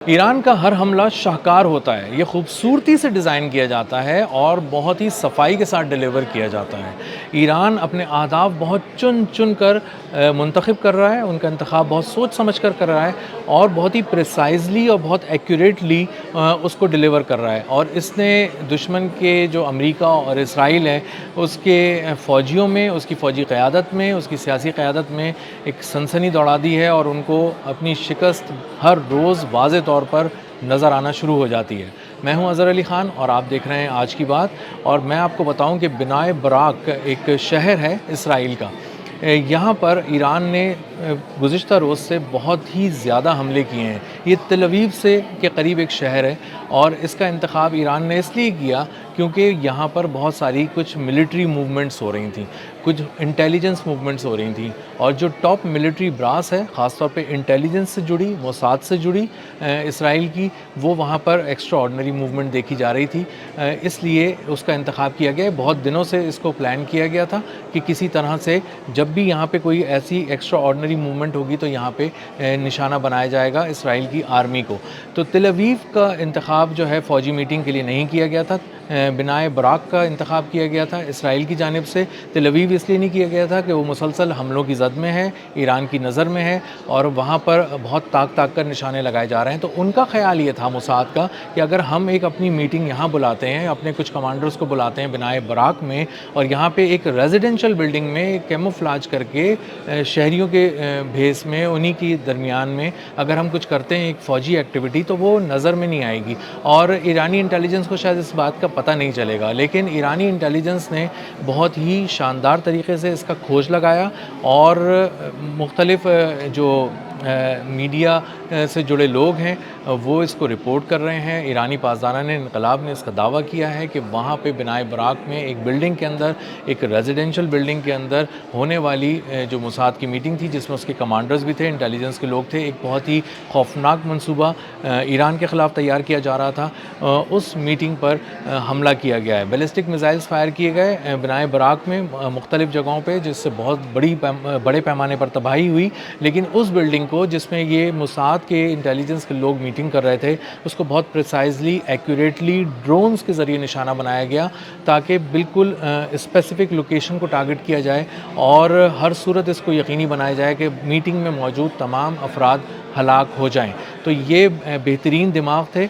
ایران کا ہر حملہ شاہکار ہوتا ہے، یہ خوبصورتی سے ڈیزائن کیا جاتا ہے اور بہت ہی صفائی کے ساتھ ڈیلیور کیا جاتا ہے۔ ایران اپنے اہداف بہت چن کر منتخب کر رہا ہے، ان کا انتخاب بہت سوچ سمجھ کر رہا ہے اور بہت ہی پریسائزلی اور بہت ایکوریٹلی اس کو ڈیلیور کر رہا ہے۔ اور اس نے دشمن کے جو امریکہ اور اسرائیل ہے اس کے فوجیوں میں، اس کی فوجی قیادت میں، اس کی سیاسی قیادت میں ایک سنسنی دوڑا دی ہے اور ان کو اپنی شکست ہر روز واضح طور پر نظر آنا شروع ہو جاتی ہے۔ میں ہوں اظہر علی خان اور آپ دیکھ رہے ہیں آج کی بات، اور میں آپ کو بتاؤں کہ بنائے براق ایک شہر ہے اسرائیل کا۔ یہاں پر ایران نے گزشتہ روز سے بہت ہی زیادہ حملے کیے ہیں۔ یہ تل ابیب سے کے قریب ایک شہر ہے اور اس کا انتخاب ایران نے اس لیے کیا کیونکہ یہاں پر بہت ساری کچھ ملٹری موومنٹس ہو رہی تھیں، کچھ انٹیلیجنس موومنٹس ہو رہی تھیں، اور جو ٹاپ ملٹری براس ہے خاص طور پہ انٹیلیجنس سے جڑی، موساد سے جڑی اسرائیل کی، وہ وہاں پر ایکسٹرا آرڈنری موومنٹ دیکھی جا رہی تھی۔ اس لیے اس کا انتخاب کیا گیا۔ بہت دنوں سے اس کو پلان کیا گیا تھا کہ کسی طرح سے جب بھی یہاں پہ کوئی ایسی ایکسٹرا آرڈنری موومنٹ ہوگی تو یہاں پہ نشانہ بنایا جائے گا اسرائیل کی آرمی کو۔ تو تل ابیب کا انتخاب جو ہے فوجی میٹنگ کے لیے نہیں کیا گیا تھا، بنائے براق کا انتخاب کیا گیا تھا اسرائیل کی جانب سے۔ تل ابیب اس لیے نہیں کیا گیا تھا کہ وہ مسلسل حملوں کی زد میں ہے، ایران کی نظر میں ہے اور وہاں پر بہت طاق کر نشانے لگائے جا رہے ہیں۔ تو ان کا خیال یہ تھا موساد کا کہ اگر ہم ایک اپنی میٹنگ یہاں بلاتے ہیں، اپنے کچھ کمانڈرز کو بلاتے ہیں بنائے براق میں، اور یہاں پہ ایک ریزیڈنشل بلڈنگ میں کیموفلاج کر کے شہریوں کے بھیس میں انہی کی درمیان میں اگر ہم کچھ کرتے ہیں ایک فوجی ایکٹیویٹی، تو وہ نظر میں نہیں آئے گی اور ایرانی انٹیلیجنس کو شاید اس بات کا پتہ نہیں چلے گا۔ لیکن ایرانی انٹیلیجنس نے بہت ہی شاندار طریقے سے اس کا کھوج لگایا اور مختلف جو میڈیا سے جڑے لوگ ہیں وہ اس کو رپورٹ کر رہے ہیں۔ ایرانی پاسداران انقلاب نے اس کا دعویٰ کیا ہے کہ وہاں پہ بنائے براق میں ایک بلڈنگ کے اندر، ایک ریزیڈنشل بلڈنگ کے اندر ہونے والی جو موساد کی میٹنگ تھی جس میں اس کے کمانڈرز بھی تھے، انٹیلیجنس کے لوگ تھے، ایک بہت ہی خوفناک منصوبہ ایران کے خلاف تیار کیا جا رہا تھا، اس میٹنگ پر حملہ کیا گیا ہے۔ بیلسٹک میزائلز فائر کیے گئے بنائے براق میں مختلف جگہوں پہ، جس سے بہت بڑے پیمانے پر تباہی ہوئی، لیکن اس بلڈنگ کو جس میں یہ موساد کے انٹیلیجنس کے لوگ میٹنگ کر رہے تھے اس کو بہت پریسائزلی، ایکوریٹلی ڈرونز کے ذریعے نشانہ بنایا گیا تاکہ بالکل اسپیسیفک لوکیشن کو ٹارگٹ کیا جائے اور ہر صورت اس کو یقینی بنایا جائے کہ میٹنگ میں موجود تمام افراد ہلاک ہو جائیں۔ تو یہ بہترین دماغ تھے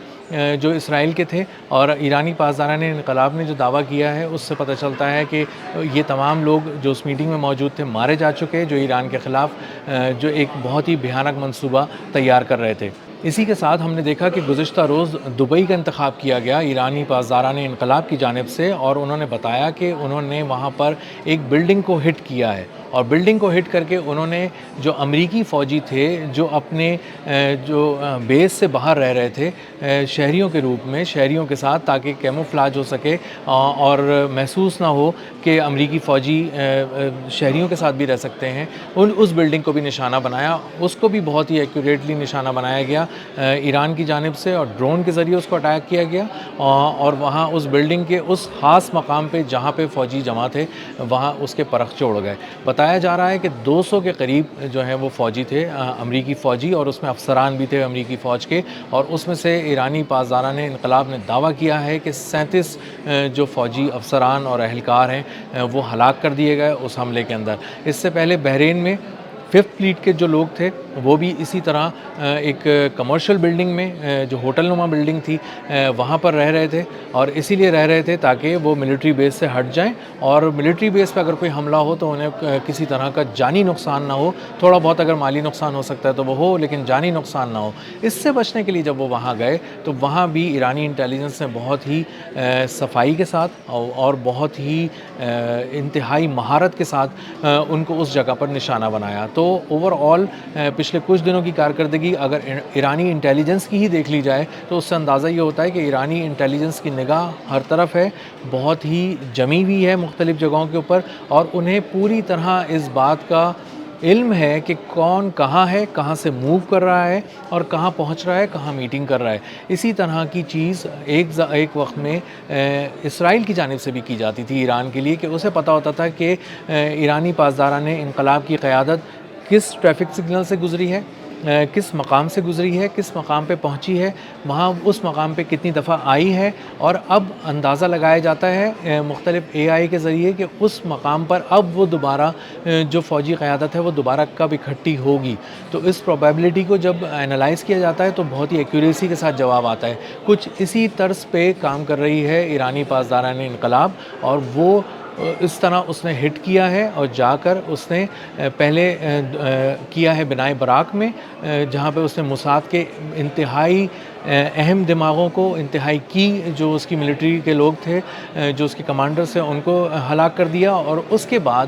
جو اسرائیل کے تھے، اور ایرانی پاسداران انقلاب نے جو دعویٰ کیا ہے اس سے پتہ چلتا ہے کہ یہ تمام لوگ جو اس میٹنگ میں موجود تھے مارے جا چکے، جو ایران کے خلاف جو ایک بہت ہی بھیانک منصوبہ تیار کر رہے تھے۔ اسی کے ساتھ ہم نے دیکھا کہ گزشتہ روز دبئی کا انتخاب کیا گیا ایرانی پاسداران انقلاب کی جانب سے، اور انہوں نے بتایا کہ انہوں نے وہاں پر ایک بلڈنگ کو ہٹ کیا ہے، اور بلڈنگ کو ہٹ کر کے انہوں نے جو امریکی فوجی تھے جو اپنے جو بیس سے باہر رہ رہے تھے شہریوں کے روپ میں، شہریوں کے ساتھ، تاکہ کیموفلاج ہو سکے اور محسوس نہ ہو کہ امریکی فوجی شہریوں کے ساتھ بھی رہ سکتے ہیں، اس بلڈنگ کو بھی نشانہ بنایا، اس کو بھی بہت ہی ایکوریٹلی نشانہ بنایا گیا ایران کی جانب سے، اور ڈرون کے ذریعے اس کو اٹیک کیا گیا، اور وہاں اس بلڈنگ کے اس خاص مقام پہ جہاں پہ فوجی جمع تھے وہاں اس کے پرخچے اڑ گئے۔ بتایا جا رہا ہے کہ 200 کے قریب جو ہیں وہ فوجی تھے، امریکی فوجی، اور اس میں افسران بھی تھے امریکی فوج کے، اور اس میں سے ایرانی پاسداران انقلاب نے دعویٰ کیا ہے کہ 37 جو فوجی افسران اور اہلکار ہیں وہ ہلاک کر دیے گئے اس حملے کے اندر۔ اس سے پہلے بحرین میں 5th فلیٹ کے جو لوگ تھے وہ بھی اسی طرح ایک کمرشل بلڈنگ میں جو ہوٹل نما بلڈنگ تھی وہاں پر رہ رہے تھے، اور اسی لیے رہ رہے تھے تاکہ وہ ملٹری بیس سے ہٹ جائیں، اور ملٹری بیس پہ اگر کوئی حملہ ہو تو انہیں کسی طرح کا جانی نقصان نہ ہو، تھوڑا بہت اگر مالی نقصان ہو سکتا ہے تو وہ ہو، لیکن جانی نقصان نہ ہو۔ اس سے بچنے کے لیے جب وہ وہاں گئے تو وہاں بھی ایرانی انٹیلیجنس نے بہت ہی صفائی کے ساتھ اور بہت ہی انتہائی مہارت کے ساتھ ان کو اس جگہ پر نشانہ بنایا۔ تو اوور آل پچھلے کچھ دنوں کی کارکردگی اگر ایرانی انٹیلیجنس کی ہی دیکھ لی جائے تو اس سے اندازہ یہ ہوتا ہے کہ ایرانی انٹیلیجنس کی نگاہ ہر طرف ہے، بہت ہی جمی ہوئی ہے مختلف جگہوں کے اوپر، اور انہیں پوری طرح اس بات کا علم ہے کہ کون کہاں ہے، کہاں سے موو کر رہا ہے اور کہاں پہنچ رہا ہے، کہاں میٹنگ کر رہا ہے۔ اسی طرح کی چیز ایک وقت میں اسرائیل کی جانب سے بھی کی جاتی تھی ایران کے لیے، کہ اسے پتہ ہوتا تھا کہ ایرانی پاسداران انقلاب کی قیادت کس ٹریفک سگنل سے گزری ہے، کس مقام سے گزری ہے، کس مقام پہ پہنچی ہے، وہاں اس مقام پہ کتنی دفعہ آئی ہے، اور اب اندازہ لگایا جاتا ہے مختلف AI کے ذریعے کہ اس مقام پر اب وہ دوبارہ جو فوجی قیادت ہے وہ دوبارہ کب اکٹھی ہوگی۔ تو اس پروبیبلٹی کو جب انالائز کیا جاتا ہے تو بہت ہی ایکوریسی کے ساتھ جواب آتا ہے۔ کچھ اسی طرز پہ کام کر رہی ہے ایرانی پاسداران انقلاب، اور وہ اس طرح اس نے ہٹ کیا ہے، اور جا کر اس نے پہلے کیا ہے بنائے براق میں، جہاں پہ اس نے موساد کے انتہائی اہم دماغوں کو، انتہائی کی جو اس کی ملٹری کے لوگ تھے، جو اس کے کمانڈرز تھے، ان کو ہلاک کر دیا۔ اور اس کے بعد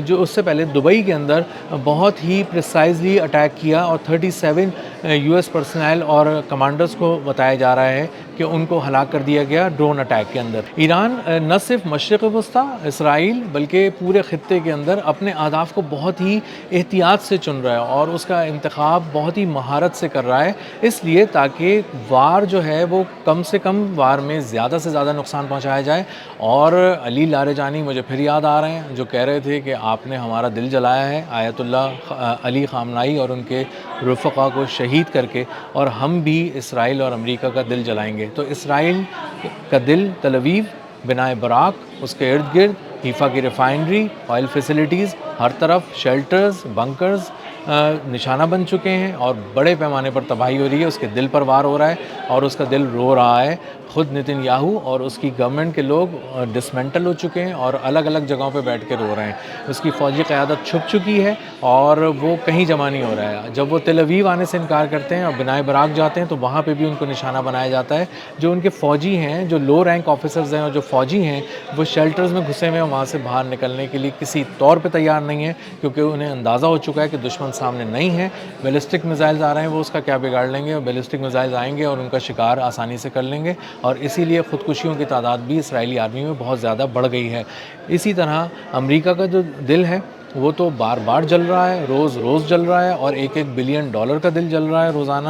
جو اس سے پہلے دبئی کے اندر بہت ہی پریسائزلی اٹیک کیا، اور 37 US پرسنل اور کمانڈرز کو بتایا جا رہا ہے کہ ان کو ہلاک کر دیا گیا ڈرون اٹیک کے اندر۔ ایران نہ صرف مشرق وسطیٰ اسرائیل بلکہ پورے خطے کے اندر اپنے اہداف کو بہت ہی احتیاط سے چن رہا ہے، اور اس کا انتخاب بہت ہی مہارت سے کر رہا ہے، اس لیے تاکہ وار جو ہے وہ کم سے کم وار میں زیادہ سے زیادہ نقصان پہنچایا جائے۔ اور علی لاریجانی مجھے پھر یاد آ رہے ہیں، جو کہہ رہے تھے کہ آپ نے ہمارا دل جلایا ہے آیت اللہ علی خامنائی اور ان کے رفقا کو شہید کر کے، اور ہم بھی اسرائیل اور امریکہ کا دل جلائیں گے۔ تو اسرائیل کا دل تل ابیب، بنائے براق، اس کے ارد گرد حیفا کی ریفائنری، آئل فیسلٹیز، ہر طرف شیلٹرز، بنکرز نشانہ بن چکے ہیں، اور بڑے پیمانے پر تباہی ہو رہی ہے۔ اس کے دل پر وار ہو رہا ہے، اور اس کا دل رو رہا ہے۔ خود نتن یاہو اور اس کی گورنمنٹ کے لوگ ڈسمنٹل ہو چکے ہیں، اور الگ الگ جگہوں پہ بیٹھ کے رو رہے ہیں۔ اس کی فوجی قیادت چھپ چکی ہے، اور وہ کہیں جمع نہیں ہو رہا ہے۔ جب وہ تل ابیب آنے سے انکار کرتے ہیں اور بنائے براق جاتے ہیں تو وہاں پہ بھی ان کو نشانہ بنایا جاتا ہے۔ جو ان کے فوجی ہیں، جو لو رینک آفیسرز ہیں اور جو فوجی ہیں، وہ شیلٹرز میں گھسے ہوئے ہیں، وہاں سے باہر نکلنے کے لیے کسی طور پہ تیار نہیں ہیں، کیونکہ انہیں اندازہ ہو چکا ہے کہ دشمن سامنے نہیں ہے۔ بیلسٹک میزائلز آ رہے ہیں، وہ اس کا کیا بگاڑ لیں گے، اور بیلسٹک میزائلز آئیں گے اور ان کا شکار آسانی سے کر لیں گے، اور اسی لیے خودکشیوں کی تعداد بھی اسرائیلی آرمی میں بہت زیادہ بڑھ گئی ہے۔ اسی طرح امریکہ کا جو دل ہے وہ تو بار بار جل رہا ہے، روز روز جل رہا ہے، اور $1 بلین کا دل جل رہا ہے روزانہ،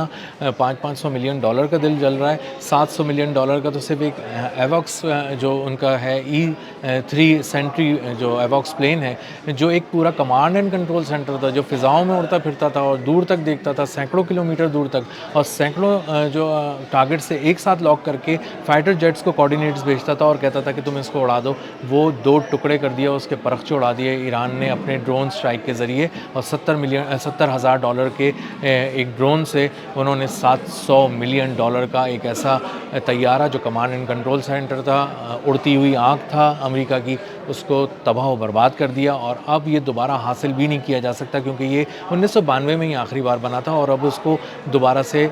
$500 ملین کا دل جل رہا ہے۔ $700 ملین کا تو صرف ایک ایوکس جو ان کا ہے E-3 سینٹری جو ایوکس پلین ہے، جو ایک پورا کمانڈ اینڈ کنٹرول سینٹر تھا، جو فضاؤں میں اڑتا پھرتا تھا اور دور تک دیکھتا تھا، سینکڑوں کلومیٹر دور تک، اور سینکڑوں جو ٹارگٹ سے ایک ساتھ لاک کر کے فائٹر جیٹس کو کوآرڈینیٹس بھیجتا تھا اور کہتا تھا کہ تم اس کو اڑا دو، وہ 2 ٹکڑے کر دیا، اس کے پرخچے اڑا دیے ایران نے اپنے ڈرون سٹرائک کے ذریعے، اور $70,000 کے ایک ڈرون سے انہوں نے $700 ملین کا ایک ایسا طیارہ جو کمانڈ اینڈ کنٹرول سینٹر تھا، اڑتی ہوئی آنکھ تھا امریکہ کی، اس کو تباہ و برباد کر دیا۔ اور اب یہ دوبارہ حاصل بھی نہیں کیا جا سکتا، کیونکہ یہ 1992 میں ہی آخری بار بنا تھا، اور اب اس کو دوبارہ سے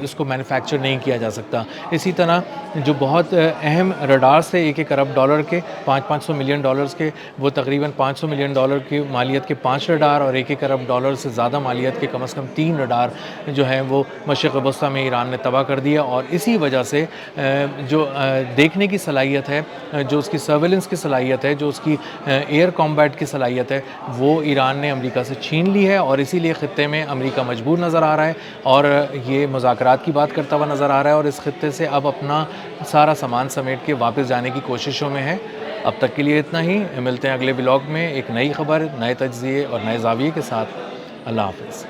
اس کو مینوفیکچر نہیں کیا جا سکتا۔ اسی طرح جو بہت اہم رڈارز تھے $1 ارب کے، $500 ملین کے، وہ تقریباً $500 ملین کی مالیت کے 5 رڈار، اور $1 ارب سے زیادہ مالیت کے کم از کم 3 رڈار جو ہیں وہ مشرق وسطیٰ میں ایران نے تباہ کر دیا۔ اور اسی وجہ سے جو دیکھنے کی صلاحیت ہے، جو اس کی سرویلنس کی صلاحیت ہے، جو اس کی ایئر کامبیٹ کی صلاحیت ہے، وہ ایران نے امریکہ سے چھین لی ہے، اور اسی لیے خطے میں امریکہ مجبور نظر آ رہا ہے، اور یہ مذاکرات کی بات کرتا ہوا نظر آ رہا ہے، اور اس خطے سے اب اپنا سارا سامان سمیٹ کے واپس جانے کی کوششوں میں ہے۔ اب تک کے لیے اتنا ہی، ملتے ہیں اگلے ولاگ میں ایک نئی خبر، نئے تجزیے اور نئے زاویے کے ساتھ۔ اللہ حافظ۔